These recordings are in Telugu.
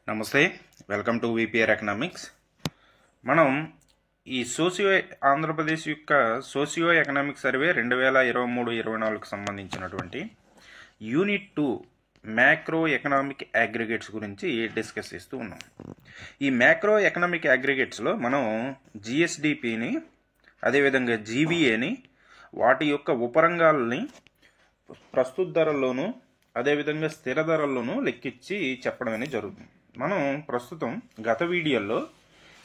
నమస్తే, వెల్కమ్ టు విపిఆర్ ఎకనామిక్స్. మనం ఈ ఆంధ్రప్రదేశ్ యొక్క సోషియో ఎకనామిక్ సర్వే 2023-24కు సంబంధించినటువంటి యూనిట్ 2 మ్యాక్రో ఎకనామిక్ అగ్రిగేట్స్ గురించి డిస్కస్ చేస్తూ ఉన్నాం. ఈ మ్యాక్రో ఎకనామిక్ అగ్రిగేట్స్లో మనం జిఎస్డిపిని, అదేవిధంగా జీవీఏని, వాటి యొక్క ఉపరంగాలని ప్రస్తుత ధరల్లోనూ అదేవిధంగా స్థిర ధరల్లోనూ లెక్కించి చెప్పడం అనేది జరుగుతుంది. మనం ప్రస్తుతం గత వీడియోలో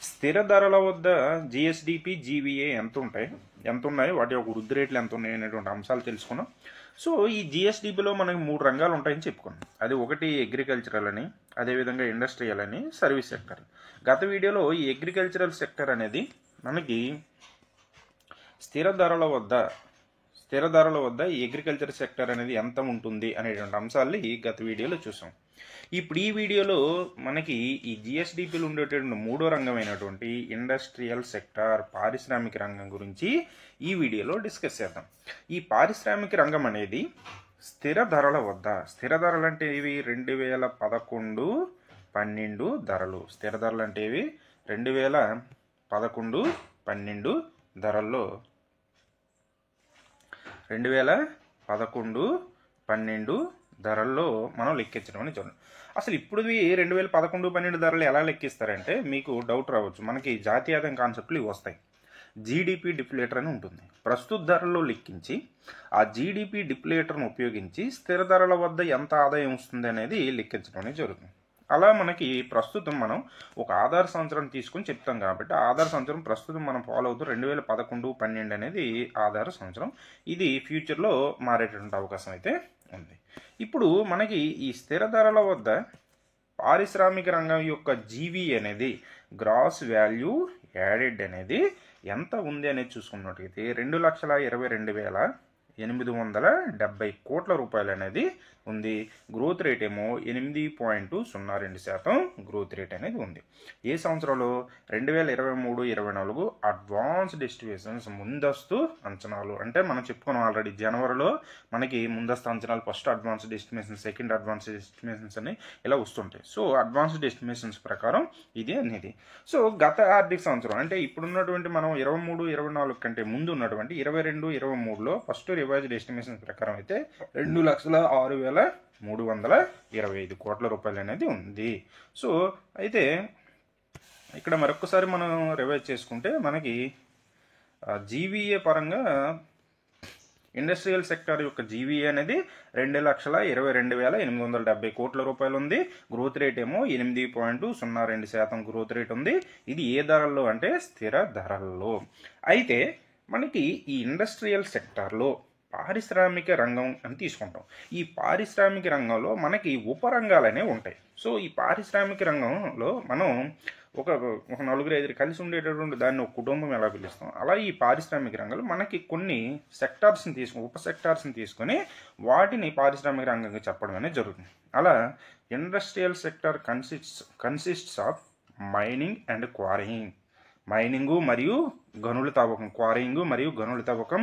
స్థిర ధరల వద్ద జిఎస్డిపి, జీవీఏ ఎంత ఉన్నాయి, వాటి యొక్క వృద్ధి రేట్లు ఎంత ఉన్నాయి అనేటువంటి అంశాలు తెలుసుకున్నాం. సో ఈ జిఎస్డిపిలో మనకి 3 రంగాలు ఉంటాయని చెప్పుకున్నాం. అది ఒకటి అగ్రికల్చరల్ అని, అదేవిధంగా ఇండస్ట్రియల్ అని, సర్వీస్ సెక్టర్. గత వీడియోలో ఈ అగ్రికల్చరల్ సెక్టర్ అనేది మనకి స్థిర ధరల వద్ద ఈ అగ్రికల్చర్ సెక్టర్ అనేది ఎంత ఉంటుంది అనేటువంటి అంశాలని గత వీడియోలో చూసాం. ఇప్పుడు ఈ వీడియోలో మనకి ఈ జిఎస్డిపిలో ఉండేటువంటి 3వ రంగమైనటువంటి ఇండస్ట్రియల్ సెక్టర్, పారిశ్రామిక రంగం గురించి ఈ వీడియోలో డిస్కస్ చేద్దాం. ఈ పారిశ్రామిక రంగం అనేది స్థిర ధరలు అంటే ఇవి 2011-12 ధరలు. స్థిర ధరలు అంటే ఇవి 2011-12 ధరల్లో 2011-12 ధరల్లో మనం లెక్కించడం అని చూడండి. అసలు ఇప్పుడు 2011-12 ధరలు ఎలా లెక్కిస్తారంటే మీకు డౌట్ రావచ్చు. మనకి జాతీయ ఆదాయం కాన్సెప్ట్లు ఇవి వస్తాయి. జీడిపి డిఫ్లేటర్ అని ఉంటుంది. ప్రస్తుత ధరల్లో లెక్కించి ఆ జీడిపి డిఫ్లేటర్ను ఉపయోగించి స్థిర ధరల వద్ద ఎంత ఆదాయం వస్తుంది అనేది లెక్కించడం అనేది జరుగుతుంది. అలా మనకి ప్రస్తుతం మనం ఒక ఆధార సంవత్సరం తీసుకుని చెప్తాం కాబట్టి ఆధార సంవత్సరం ప్రస్తుతం మనం ఫాలో అవుతూ 2011-12 అనేది ఆధార సంవత్సరం. ఇది ఫ్యూచర్లో మారేటటువంటి అవకాశం అయితే ఉంది. ఇప్పుడు మనకి ఈ స్థిర ధరల వద్ద పారిశ్రామిక రంగం యొక్క జీవీ అనేది, గ్రాస్ వాల్యూ యాడెడ్ అనేది ఎంత ఉంది అనేది చూసుకున్నట్టయితే 2,22,870 కోట్ల రూపాయలు అనేది ఉంది. గ్రోత్ రేట్ ఏమో 8.02% గ్రోత్ రేట్ అనేది ఉంది. ఏ సంవత్సరంలో 2023-24 అడ్వాన్స్డ్ ఎస్టిమేషన్స్, ముందస్తు అంచనాలు. అంటే మనం చెప్పుకున్నాం ఆల్రెడీ జనవరిలో మనకి ముందస్తు అంచనాలు, first advanced estimations, second advanced estimations అని ఇలా వస్తుంటాయి. సో అడ్వాన్స్డ్ ఎస్టిమేషన్స్ ప్రకారం ఇది అనేది. సో గత ఆర్థిక సంవత్సరం అంటే ఇప్పుడున్నటువంటి మనం 23-24 కంటే ముందు ఉన్నటువంటి 22-23లో ఫస్ట్ రివైజ్డ్ ఎస్టిమేషన్స్ ప్రకారం అయితే 2,06,325 కోట్ల రూపాయలు అనేది ఉంది. సో అయితే ఇక్కడ మరొకసారి మనం రివైజ్ చేసుకుంటే మనకి జీవీఏ పరంగా ఇండస్ట్రియల్ సెక్టర్ యొక్క జీవీఏ అనేది 2,22,870 కోట్ల రూపాయలు ఉంది. గ్రోత్ రేట్ ఏమో 8.02% గ్రోత్ రేట్ ఉంది. ఇది ఏ ధరల్లో అంటే స్థిర ధరల్లో. అయితే మనకి ఈ ఇండస్ట్రియల్ సెక్టార్లో పారిశ్రామిక రంగం అని తీసుకుంటాం. ఈ పారిశ్రామిక రంగంలో మనకి ఉపరంగాలు అనేవి ఉంటాయి. సో ఈ పారిశ్రామిక రంగంలో మనం ఒక 4-5 కలిసి ఉండేటటువంటి దాన్ని ఒక కుటుంబం ఎలా పిలుస్తాం, అలా ఈ పారిశ్రామిక రంగంలో మనకి కొన్ని ఉప సెక్టార్స్ని తీసుకొని వాటిని పారిశ్రామిక రంగంగా చెప్పడం అనేది జరుగుతుంది. అలా industrial sector consists of mining and quarrying, mining మరియు గనుల తవ్వకం, క్వారీయింగ్ మరియు గనుల తవ్వకం,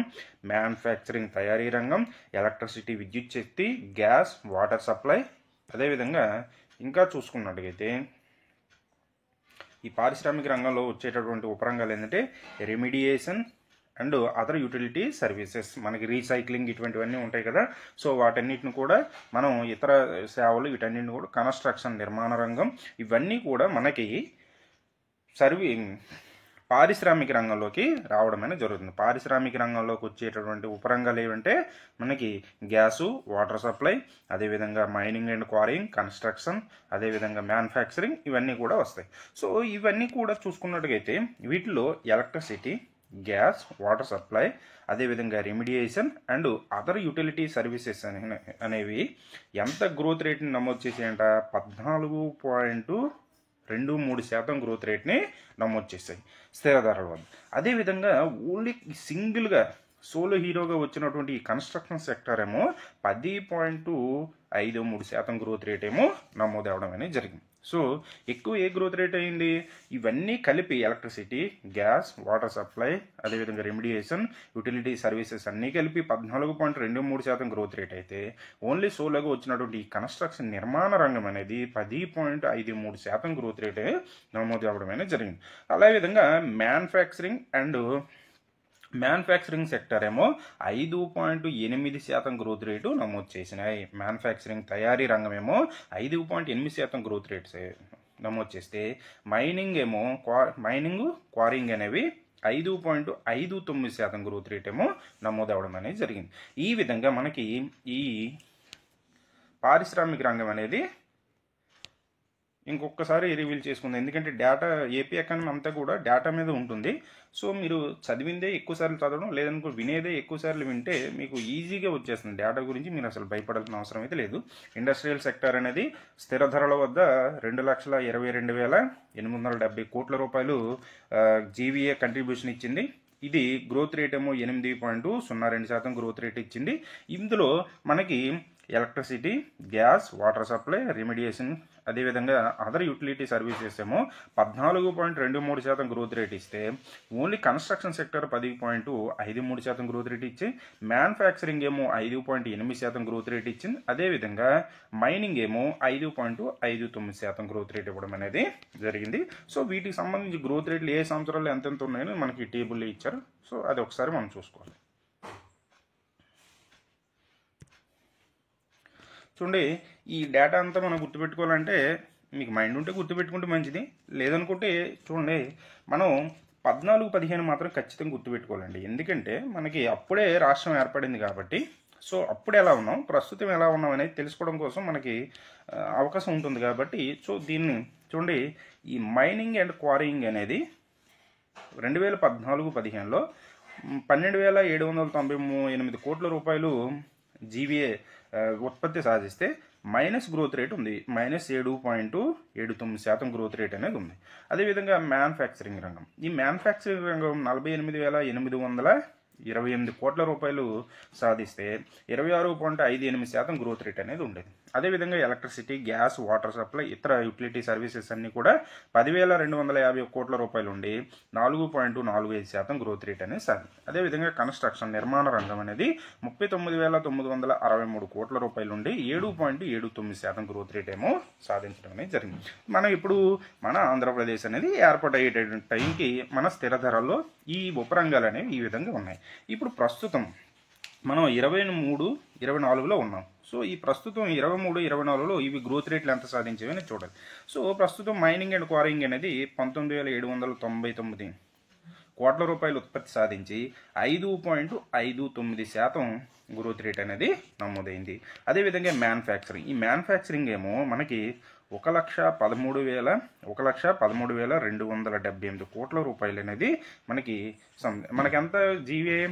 మ్యానుఫ్యాక్చరింగ్ తయారీ రంగం, ఎలక్ట్రిసిటీ విద్యుత్ శక్తి, గ్యాస్, వాటర్ సప్లై. అదేవిధంగా ఇంకా చూసుకున్నట్టుగైతే ఈ పారిశ్రామిక రంగంలో వచ్చేటటువంటి ఉపరంగాలు ఏంటంటే remediation and other utility services, మనకి రీసైక్లింగ్ ఇటువంటివన్నీ ఉంటాయి కదా. సో వాటన్నిటిని కూడా మనం ఇతర సేవలు వీటన్నిటిని కూడా కన్స్ట్రక్షన్, నిర్మాణ రంగం, ఇవన్నీ కూడా మనకి పారిశ్రామిక రంగంలోకి రావడం అనేది జరుగుతుంది. పారిశ్రామిక రంగంలోకి వచ్చేటటువంటి ఉపరంగాలు ఏమంటే మనకి గ్యాసు, వాటర్ సప్లై, అదేవిధంగా మైనింగ్ అండ్ క్వారీయింగ్, కన్స్ట్రక్షన్, అదేవిధంగా మ్యానుఫ్యాక్చరింగ్, ఇవన్నీ కూడా వస్తాయి. సో ఇవన్నీ కూడా చూసుకున్నట్టుగైతే వీటిలో ఎలక్ట్రిసిటీ, గ్యాస్, వాటర్ సప్లై, అదేవిధంగా remediation and other utility services అనేవి ఎంత గ్రోత్ రేట్ని నమోదు చేసాయంట, 14.23% గ్రోత్ రేట్ని నమోదు చేశాయి స్థిర ధరల వద్ద. అదేవిధంగా ఓన్లీ సోలో హీరోగా వచ్చినటువంటి ఈ కన్స్ట్రక్షన్ సెక్టర్ ఏమో 10.53% గ్రోత్ రేట్ ఏమో నమోదు అవ్వడం అనేది జరిగింది. సో ఎక్కువ ఏ గ్రోత్ రేట్ అయింది? ఇవన్నీ కలిపి ఎలక్ట్రిసిటీ, గ్యాస్, వాటర్ సప్లై, అదేవిధంగా రెమిడియేషన్, యూటిలిటీ సర్వీసెస్ అన్నీ కలిపి 14.23% గ్రోత్ రేట్ అయితే ఓన్లీ సోలోగా వచ్చినటువంటి ఈ కన్స్ట్రక్షన్ నిర్మాణ రంగం అనేది 10.53% గ్రోత్ రేటే నమోదు అవ్వడం అనేది జరిగింది. అదేవిధంగా మ్యానుఫ్యాక్చరింగ్ సెక్టర్ ఏమో 5.8% గ్రోత్ రేటు నమోదు చేసినాయి. మ్యానుఫ్యాక్చరింగ్ తయారీ రంగం ఏమో 5.8% గ్రోత్ రేట్స్ నమోదు చేస్తే మైనింగ్ క్వారింగ్ అనేవి 5.59% గ్రోత్ రేట్ ఏమో నమోదు అవ్వడం అనేది జరిగింది. ఈ విధంగా మనకి ఈ పారిశ్రామిక రంగం అనేది ఇంకొకసారి రివీల్ చేసుకుంది. ఎందుకంటే డేటా ఏపీ ఎకానమీ అంతా కూడా డేటా మీద ఉంటుంది. సో మీరు చదివిందే ఎక్కువసార్లు చదవడం, లేదనుకో వినేదే ఎక్కువసార్లు వింటే మీకు ఈజీగా వచ్చేస్తుంది. డేటా గురించి మీరు అసలు భయపడాల్సిన అవసరం అయితే లేదు. ఇండస్ట్రియల్ సెక్టర్ అనేది స్థిర ధరల వద్ద 2,22,870 కోట్ల రూపాయలు జీవీఏ కంట్రిబ్యూషన్ ఇచ్చింది. ఇది గ్రోత్ రేట్ ఏమో 8.02% గ్రోత్ రేట్ ఇచ్చింది. ఇందులో మనకి electricity, gas, water supply, remediation, అదేవిధంగా అదర్ యూటిలిటీ సర్వీసెస్ ఏమో 14.23% గ్రోత్ రేట్ ఇస్తే only construction sector 10.53% growth rate ఇచ్చి మ్యానుఫ్యాక్చరింగ్ ఏమో 5.8% గ్రోత్ రేట్ ఇచ్చింది. అదేవిధంగా మైనింగ్ ఏమో 5.59% గ్రోత్ రేట్ ఇవ్వడం అనేది జరిగింది. సో వీటికి సంబంధించి గ్రోత్ రేట్లు ఏ సంవత్సరాలు ఎంతెంత ఉన్నాయని మనకి టేబుల్లో ఇచ్చారు. సో అది ఒకసారి మనం చూసుకోవాలి. చూడండి, ఈ డేటా అంతా మనం గుర్తుపెట్టుకోవాలంటే మీకు మైండ్ ఉంటే గుర్తుపెట్టుకుంటే మంచిది. లేదనుకుంటే చూడండి, మనం 14-15 మాత్రం ఖచ్చితంగా గుర్తుపెట్టుకోవాలండి. ఎందుకంటే మనకి అప్పుడే రాష్ట్రం ఏర్పడింది కాబట్టి, సో అప్పుడు ఎలా ఉన్నాం, ప్రస్తుతం ఎలా ఉన్నాం అనేది తెలుసుకోవడం కోసం మనకి అవకాశం ఉంటుంది కాబట్టి, సో దీన్ని చూడండి, ఈ మైనింగ్ అండ్ క్వారీయింగ్ అనేది 2014-15లో 12,798 కోట్ల రూపాయలు జీవీఏ ఉత్పత్తి సాధిస్తే మైనస్ గ్రోత్ రేట్ ఉంది, -7.79% గ్రోత్ రేట్ అనేది ఉంది. అదేవిధంగా మ్యానుఫ్యాక్చరింగ్ రంగం, ఈ మ్యానుఫ్యాక్చరింగ్ రంగం 48,828 కోట్ల రూపాయలు సాధిస్తే 26.58% గ్రోత్ రేట్ అనేది ఉండేది. అదేవిధంగా ఎలక్ట్రిసిటీ, గ్యాస్, వాటర్ సప్లై, ఇతర యూటిలిటీ సర్వీసెస్ అన్నీ కూడా 10,250 కోట్ల రూపాయలు ఉండి 4.45% గ్రోత్ రేట్ అనేది సాధింది. అదేవిధంగా కన్స్ట్రక్షన్ నిర్మాణ రంగం అనేది 39,963 కోట్ల రూపాయలు ఉండి 7.79% గ్రోత్ రేట్ ఏమో సాధించడం అనేది జరిగింది. మనం ఇప్పుడు మన ఆంధ్రప్రదేశ్ అనేది ఏర్పాటయ్యేటటువంటి టైంకి మన స్థిర ధరల్లో ఈ ఉపరంగాలు అనేవి ఈ విధంగా ఉన్నాయి. ఇప్పుడు ప్రస్తుతం మనం 23-24లో ఉన్నాం. సో ఈ ప్రస్తుతం 23-24లో ఇవి గ్రోత్ రేట్లు ఎంత సాధించేవని చూడాలి. సో ప్రస్తుతం మైనింగ్ అండ్ క్వారింగ్ అనేది 19,799 కోట్ల రూపాయలు ఉత్పత్తి సాధించి 5.59% గ్రోత్ రేట్ అనేది నమోదైంది. అదేవిధంగా ఈ మ్యానుఫ్యాక్చరింగ్ ఏమో మనకి 1,13,278 కోట్ల రూపాయలు అనేది మనకి ఎంత జీవీఏ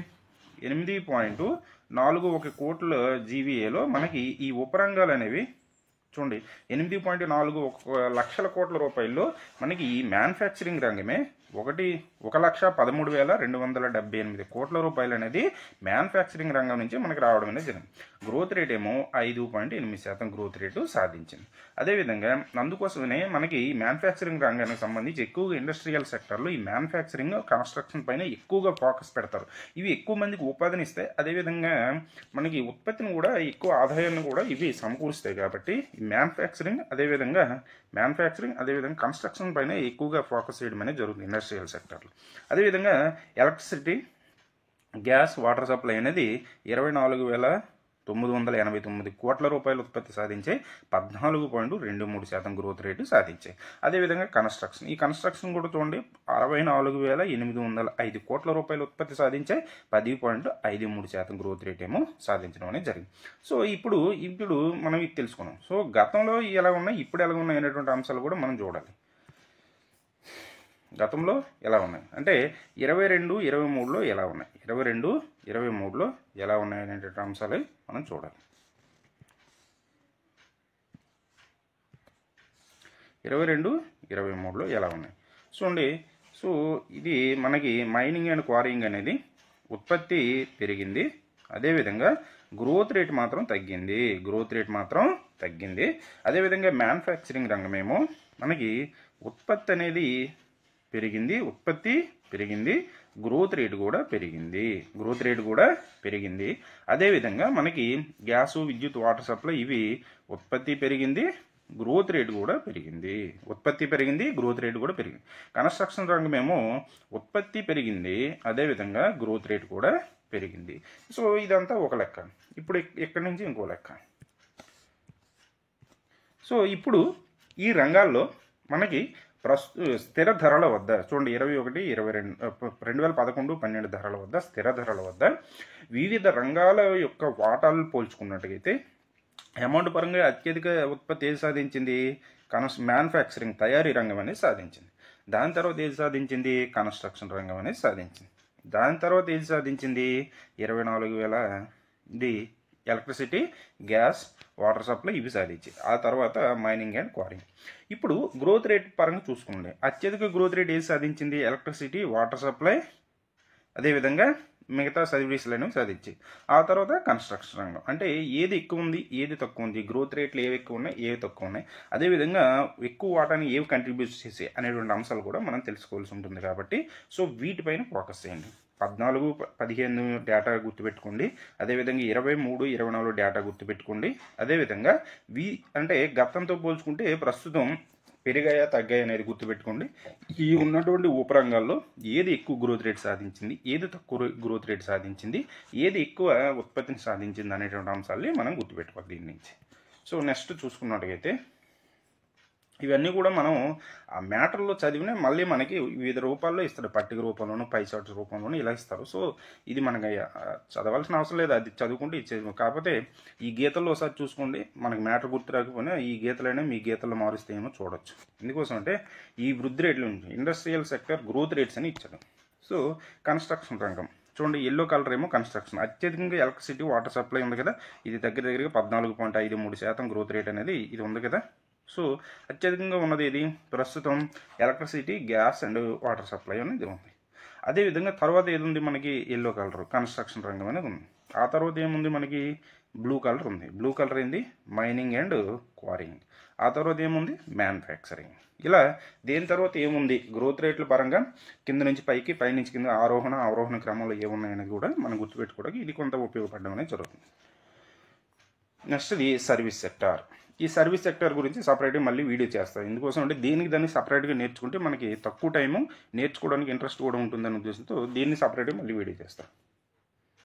8.41 కోట్ల జీవీఏలో మనకి ఈ ఉపరంగాలు అనేవి చూడండి 8.41 లక్షల కోట్ల రూపాయల్లో మనకి ఈ మ్యానుఫ్యాక్చరింగ్ రంగమే 1,13,278 కోట్ల రూపాయలు అనేది మ్యానుఫ్యాక్చరింగ్ రంగం నుంచి మనకి రావడం అనేది జరిగింది. గ్రోత్ రేట్ ఏమో 5.8% గ్రోత్ రేటు సాధించింది. అదేవిధంగా అందుకోసమే మనకి ఈ మ్యానుఫ్యాక్చరింగ్ రంగానికి సంబంధించి ఎక్కువగా ఇండస్ట్రియల్ సెక్టర్లో ఈ మ్యానుఫ్యాక్చరింగ్, కన్స్ట్రక్షన్ పైన ఎక్కువగా ఫోకస్ పెడతారు. ఇవి ఎక్కువ మందికి ఉపాధిని ఇస్తాయి. అదేవిధంగా మనకి ఉత్పత్తిని కూడా ఎక్కువ ఆదాయాన్ని కూడా ఇవి సమకూరుస్తాయి. కాబట్టి ఈ మ్యానుఫ్యాక్చరింగ్ అదేవిధంగా కన్స్ట్రక్షన్ పైన ఎక్కువగా ఫోకస్ చేయడం అనేది జరుగుతుంది ఇండస్ట్రియల్ సెక్టర్లో. అదేవిధంగా ఎలక్ట్రిసిటీ, గ్యాస్, వాటర్ సప్లై అనేది 24,989 కోట్ల రూపాయలు ఉత్పత్తి సాధించే 14.23% గ్రోత్ రేటు సాధించాయి. అదేవిధంగా ఈ కన్స్ట్రక్షన్ కూడా చూడండి 64,805 కోట్ల రూపాయలు ఉత్పత్తి సాధించే 10.53% గ్రోత్ రేట్ ఏమో సాధించడం అనేది జరిగింది. సో ఇప్పుడు మనం ఇది తెలుసుకున్నాం. సో గతంలో ఎలా ఉన్నాయి, ఇప్పుడు ఎలా ఉన్నాయి అనేటువంటి అంశాలు కూడా మనం చూడాలి. గతంలో ఎలా ఉన్నాయి అంటే 22-23లో ఎలా ఉన్నాయి, 22-23లో ఎలా ఉన్నాయి అనేటువంటి అంశాలు మనం చూడాలి. 22-23లో ఎలా ఉన్నాయి చూడండి. సో ఇది మనకి మైనింగ్ అండ్ క్వారీయింగ్ అనేది ఉత్పత్తి పెరిగింది, అదేవిధంగా గ్రోత్ రేట్ మాత్రం తగ్గింది. అదేవిధంగా మ్యానుఫ్యాక్చరింగ్ రంగమేమో మనకి ఉత్పత్తి అనేది పెరిగింది, గ్రోత్ రేట్ కూడా పెరిగింది. అదేవిధంగా మనకి గ్యాసు, విద్యుత్, వాటర్ సప్లై ఇవి ఉత్పత్తి పెరిగింది, గ్రోత్ రేట్ కూడా పెరిగింది. కన్స్ట్రక్షన్ రంగమేమో ఉత్పత్తి పెరిగింది, అదేవిధంగా గ్రోత్ రేట్ కూడా పెరిగింది. సో ఇదంతా ఒక లెక్క. ఇప్పుడు ఇక్కడి నుంచి ఇంకో లెక్క. సో ఇప్పుడు ఈ రంగాల్లో మనకి స్థిర ధరల వద్ద చూడండి, 2011-12 ధరల వద్ద, స్థిర ధరల వద్ద వివిధ రంగాల యొక్క వాటాలు పోల్చుకున్నట్టుగైతే అమౌంట్ పరంగా అత్యధిక ఉత్పత్తి ఏది సాధించింది? మ్యానుఫ్యాక్చరింగ్, తయారీ రంగం అనేది సాధించింది. దాని తర్వాత ఏది సాధించింది? కన్స్ట్రక్షన్ రంగం అనేది సాధించింది. దాని తర్వాత ఏది సాధించింది? 24,000 ఇది ఎలక్ట్రిసిటీ, గ్యాస్, వాటర్ సప్లై ఇవి సాధించి. ఆ తర్వాత మైనింగ్ అండ్ క్వారింగ్. ఇప్పుడు గ్రోత్ రేట్ పరంగా చూసుకుంటే అత్యధిక గ్రోత్ రేట్ ఏది సాధించింది? ఎలక్ట్రిసిటీ, వాటర్ సప్లై, అదేవిధంగా మిగతా సర్వీసులు అనేవి సాధించి. ఆ తర్వాత కన్స్ట్రక్షన్ రంగం. అంటే ఏది ఎక్కువ ఉంది, ఏది తక్కువ ఉంది, గ్రోత్ రేట్లు ఏవి ఎక్కువ ఉన్నాయి, ఏవి తక్కువ ఉన్నాయి, అదేవిధంగా ఎక్కువ వాటాని ఏవి కంట్రిబ్యూట్ చేసి అనేటువంటి అంశాలు కూడా మనం తెలుసుకోవాల్సి ఉంటుంది. కాబట్టి సో వీటిపైన ఫోకస్ చేయండి. 14-15 డేటా గుర్తుపెట్టుకోండి, అదేవిధంగా 23-24 డేటా గుర్తుపెట్టుకోండి. అదేవిధంగా అంటే గతంతో పోల్చుకుంటే ప్రస్తుతం పెరిగాయా తగ్గాయా అనేది గుర్తుపెట్టుకోండి. ఈ ఉన్నటువంటి ఉపరంగాల్లో ఏది ఎక్కువ గ్రోత్ రేట్ సాధించింది, ఏది తక్కువ గ్రోత్ రేట్ సాధించింది, ఏది ఎక్కువ ఉత్పత్తిని సాధించింది అనేటువంటి అంశాలని మనం గుర్తుపెట్టుకోవాలి దీని నుంచి. సో నెక్స్ట్ చూసుకున్నట్టుగైతే ఇవన్నీ కూడా మనం ఆ మ్యాటర్లో చదివిన మళ్ళీ మనకి వివిధ రూపాల్లో ఇస్తాడు. పట్టిక రూపంలోనూ, పై చార్ట్స్ రూపంలోనూ ఇలా ఇస్తారు. సో ఇది మనకి చదవాల్సిన అవసరం లేదు, అది చదువుకుంటే ఇచ్చేది. కాకపోతే ఈ గీతల్లో ఒకసారి చూసుకోండి, మనకి మ్యాటర్ గుర్తు రాకపోయినా ఈ గీతలైనా మీ గీతల్లో మారుస్తే ఏమో చూడొచ్చు. ఎందుకోసం అంటే ఈ వృద్ధి రేట్లు ఇండస్ట్రియల్ సెక్టర్ గ్రోత్ రేట్స్ అని ఇచ్చాడు. సో కన్స్ట్రక్షన్ రంగం చూడండి, ఎల్లో కలర్ ఏమో కన్స్ట్రక్షన్. అత్యధికంగా ఎలక్ట్రిసిటీ, వాటర్ సప్లై ఉంది కదా, ఇది దగ్గరగా 14.53% గ్రోత్ రేట్ అనేది ఇది ఉంది కదా. సో అత్యధికంగా ఉన్నది ఇది ప్రస్తుతం electricity, gas and water supply అనేది ఉంది. అదేవిధంగా తర్వాత ఏది ఉంది మనకి? ఎల్లో కలర్ కన్స్ట్రక్షన్ రంగం అనేది ఉంది. ఆ తర్వాత ఏముంది మనకి? బ్లూ కలర్ ఉంది. బ్లూ కలర్ ఏంది? Mining and quarrying. ఆ తర్వాత ఏముంది? మ్యానుఫ్యాక్చరింగ్. ఇలా దేని తర్వాత ఏముంది గ్రోత్ రేట్ల పరంగా కింద నుంచి పైకి, పై నుంచి కింద ఆరోహణ అవరోహణ క్రమంలో ఏమున్నాయనేది కూడా మనం గుర్తుపెట్టుకోవడానికి ఇది కొంత ఉపయోగపడడం అనేది జరుగుతుంది. నెక్స్ట్ ఇది సర్వీస్ సెక్టార్. ఈ సర్వీస్ సెక్టర్ గురించి సపరేట్గా మళ్ళీ వీడియో చేస్తాను. ఎందుకోసం అంటే దాన్ని సపరేట్గా నేర్చుకుంటే మనకి తక్కువ టైము నేర్చుకోవడానికి ఇంట్రెస్ట్ కూడా ఉంటుందని ఉద్దేశంతో దీన్ని సపరేట్గా మళ్ళీ వీడియో చేస్తాను.